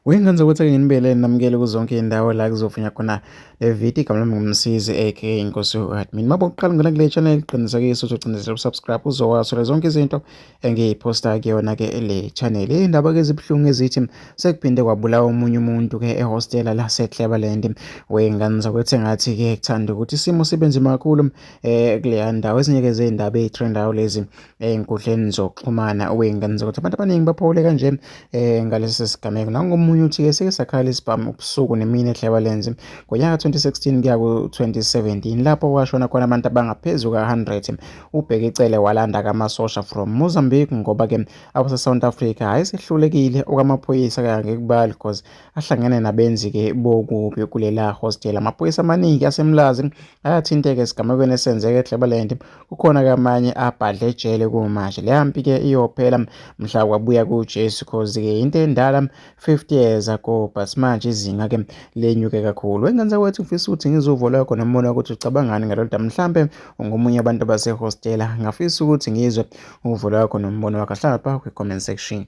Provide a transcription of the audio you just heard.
Wengenza ukuthi-ke nginibele namukele kuzonke iy'ndawo la kuzofunya khona le video. Igama lami ngumsizi aka Inkosi u-Admin. Uma bokuqala ngena kule channel qinisekisa ukuthi ucindezela usubscribe uzokwazi zonke izinto engiy'phosta kuyona-ke le channel. Iy'ndaba-ke ezibuhlungu ezithi sekuphinde kwabulawa omunye umuntu-ke ehostela la Glebelands. Wengenza ukuthi engathi-ke kuthanda ukuthi isimo sibe nzima kakhulu kuleya ndawo. Ezinye-ke zey'ndaba ey'trendayo lezi ey'nkundleni zokuxhumana. Wengenza ukuthi abantu abaningi baphawule kanje ngalesi sigameko. Nangomunye uthi-ke sike sakhala isibhamu ubusuku nemini eGlebelands ngonyaka 2016 kuya ku-2017 lapho kwashona khona abantu abangaphezu ka-100. Ubheke icele walanda kamasosha from Mozambique ngoba-ke abase-South Africa hhayi sehlulekile okwamaphoyisa kanye kubali because ahlangene nabenzi-ke bokubi kulela hostel. Amaphoyisa amaningi asemlazi ayathinteka esigamekweni esenzeka eGlebelands. Kukhona-ke amanye abhadle ejele kumanje. Le mpi-ke iyophela mhla kwabuya kuJesu cause-ke into endala 50 years ago but manje izinga-ke lenyuke kakhulu. Engenza ukuthi ngifisa ukuthi ngizwe uvo lwakho nombono wakho ukuthi ucabangani ngalolu daba. Mhlampe ungomunye abantu basehostela, ngafisa ukuthi ngizwe uvo lwakho nombono wakho. Hlala lapha kwi-comment section.